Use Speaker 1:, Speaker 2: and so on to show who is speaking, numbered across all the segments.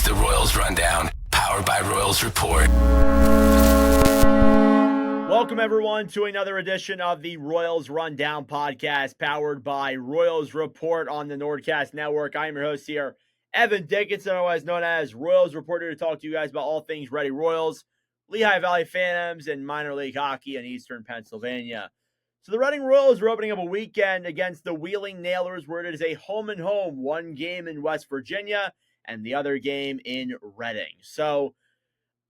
Speaker 1: the Royals Rundown, powered by Royals Report.
Speaker 2: Welcome, everyone, to another edition of the Royals Rundown podcast, powered by Royals Report on the Nordcast Network. I am your host here, Evan Dickinson, otherwise known as Royals Reporter, to talk to you guys about all things Ready Royals, Lehigh Valley Phantoms, and minor league hockey in Eastern Pennsylvania. So the Reading Royals are opening up a weekend against the Wheeling Nailers, where it is a home-and-home, one game in West Virginia and the other game in Reading. So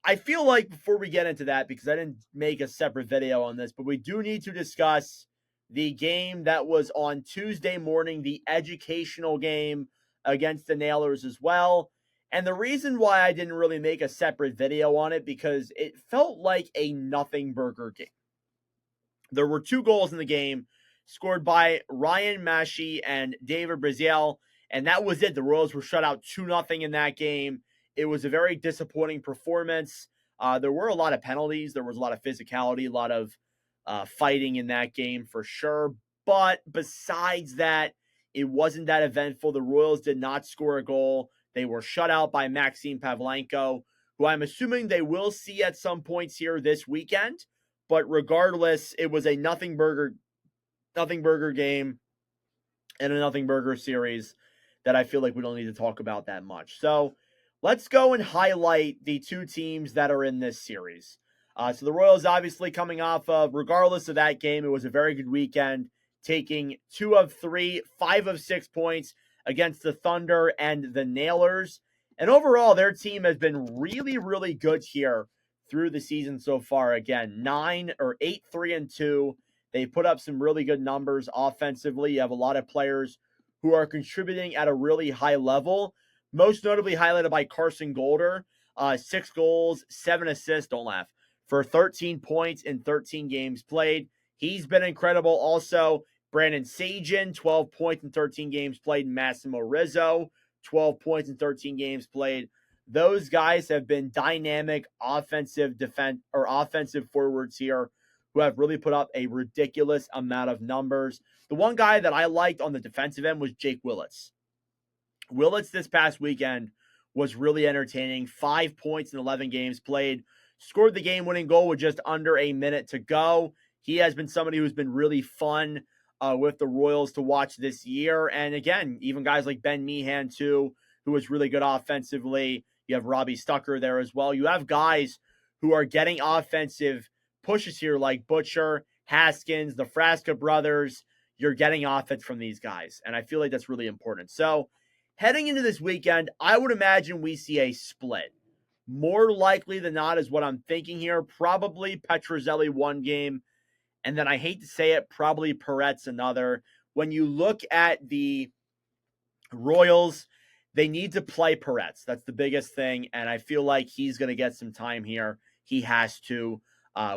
Speaker 2: I feel like before we get into that, because I didn't make a separate video on this, but we do need to discuss the game that was on Tuesday morning, the educational game against the Nailers as well. And the reason why I didn't really make a separate video on it, because it felt like a nothing burger game. There were 2 goals in the game scored by Ryan Mashi and David Braziel, and that was it. The Royals were shut out 2-0 in that game. It was a very disappointing performance. There were a lot of penalties. There was a lot of physicality, a lot of fighting in that game for sure. But besides that, it wasn't that eventful. The Royals did not score a goal. They were shut out by Maxim Pavlenko, who I'm assuming they will see at some points here this weekend. But regardless, it was a nothing burger game and a nothing burger series that I feel like we don't need to talk about that much. So let's go and highlight the 2 teams that are in this series. So the Royals obviously coming off of, regardless of that game, it was a very good weekend, taking 2 of 3, 5 of 6 points against the Thunder and the Nailers. And overall, their team has been really, really good here through the season so far. Again, 8-3-2. They put up some really good numbers offensively. You have a lot of players who are contributing at a really high level, most notably highlighted by Carson Golder, 6 goals, 7 assists, don't laugh, for 13 points in 13 games played. He's been incredible. Also, Brandon Sagan, 12 points in 13 games played. Massimo Rizzo, 12 points in 13 games played. Those guys have been dynamic offensive forwards here who have really put up a ridiculous amount of numbers. The one guy that I liked on the defensive end was Jake Willits. Willits this past weekend was really entertaining. 5 points in 11 games played. Scored the game-winning goal with just under a minute to go. He has been somebody who's been really fun with the Royals to watch this year. And again, even guys like Ben Meehan, too, who was really good offensively. You have Robbie Stucker there as well. You have guys who are getting offensive pushes here like Butcher, Haskins, the Frasca brothers. You're getting offense from these guys, and I feel like that's really important. So heading into this weekend, I would imagine we see a split. More likely than not is what I'm thinking here. Probably Petrozelli one game, and then I hate to say it, probably Peretz another. When you look at the Royals, they need to play Peretz. That's the biggest thing, and I feel like he's going to get some time here. He has to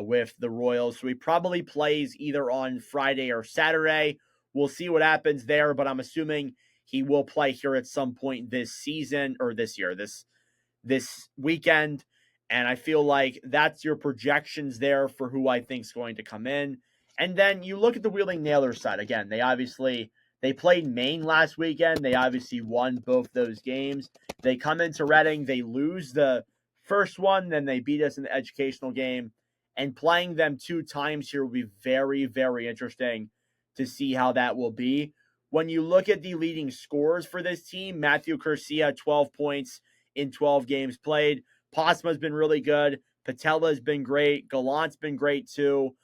Speaker 2: with the Royals. So he probably plays either on Friday or Saturday. We'll see what happens there, but I'm assuming he will play here at some point this season, or this year, this weekend. And I feel like that's your projections there for who I think is going to come in. And then you look at the Wheeling Nailers side. Again, they played Maine last weekend. They obviously won both those games. They come into Reading. They lose the first one. Then they beat us in the educational game. And playing them 2 times here will be very, very interesting to see how that will be. When you look at the leading scorers for this team, Matthew Curcia, 12 points in 12 games played. Posma's been really good. Patella's been great. Gallant's been great too.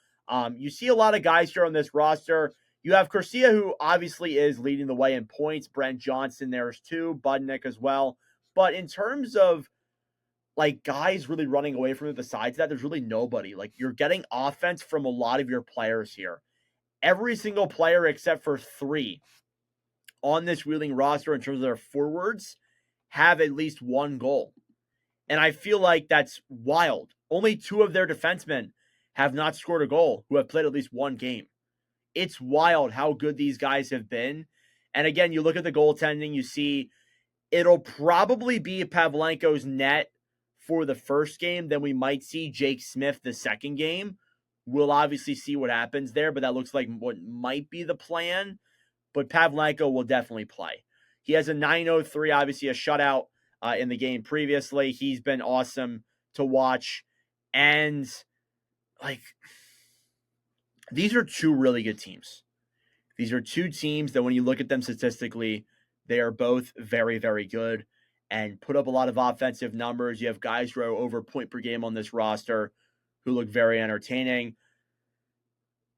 Speaker 2: You see a lot of guys here on this roster. You have Curcia, who obviously is leading the way in points. Brent Johnson there's too. Budnick as well. But in terms of like guys really running away from it besides that, there's really nobody. Like, you're getting offense from a lot of your players here. Every single player except for 3 on this Wheeling roster in terms of their forwards have at least 1 goal. And I feel like that's wild. Only 2 of their defensemen have not scored a goal who have played at least 1 game. It's wild how good these guys have been. And again, you look at the goaltending, you see it'll probably be Pavlenko's net for the first game. Then we might see Jake Smith the second game. We'll obviously see what happens there, but that looks like what might be the plan. But Pavlenko will definitely play. He has a .903, obviously a shutout in the game previously. He's been awesome to watch. And, like, these are two really good teams. These are two teams that when you look at them statistically, they are both very, very good and put up a lot of offensive numbers. You have guys who are over point per game on this roster who look very entertaining.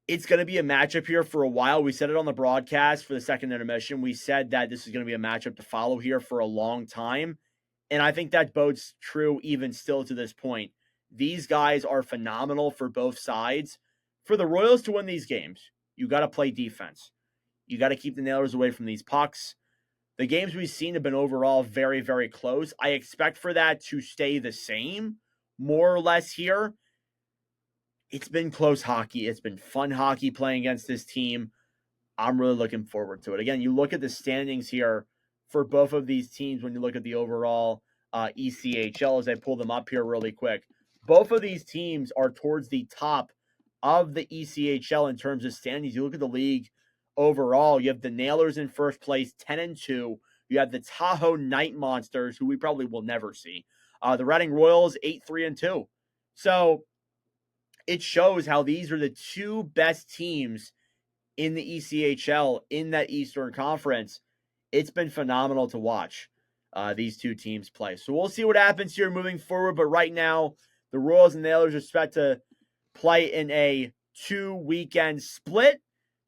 Speaker 2: It's going to be a matchup here for a while. We said it on the broadcast for the second intermission. We said that this is going to be a matchup to follow here for a long time. And I think that bodes true even still to this point. These guys are phenomenal for both sides. For the Royals to win these games, you got to play defense. You got to keep the Nailers away from these pucks. The games we've seen have been overall very, very close. I expect for that to stay the same, more or less here. It's been close hockey. It's been fun hockey playing against this team. I'm really looking forward to it. Again, you look at the standings here for both of these teams when you look at the overall ECHL as I pull them up here really quick. Both of these teams are towards the top of the ECHL in terms of standings. You look at the league overall, you have the Nailers in first place, 10-2. You have the Tahoe Night Monsters, who we probably will never see. The Reading Royals, 8-3-2. So it shows how these are the two best teams in the ECHL in that Eastern Conference. It's been phenomenal to watch these two teams play. So we'll see what happens here moving forward. But right now, the Royals and Nailers are set to play in a 2-weekend split.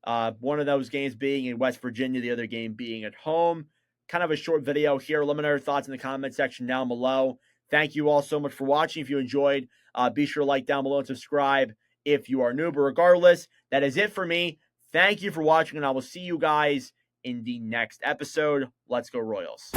Speaker 2: One of those games being in West Virginia, the other game being at home. Kind of a short video here. Let me know your thoughts in the comment section down below. Thank you all so much for watching. If you enjoyed, be sure to like down below and subscribe if you are new. But regardless, that is it for me. Thank you for watching, and I will see you guys in the next episode. Let's go Royals.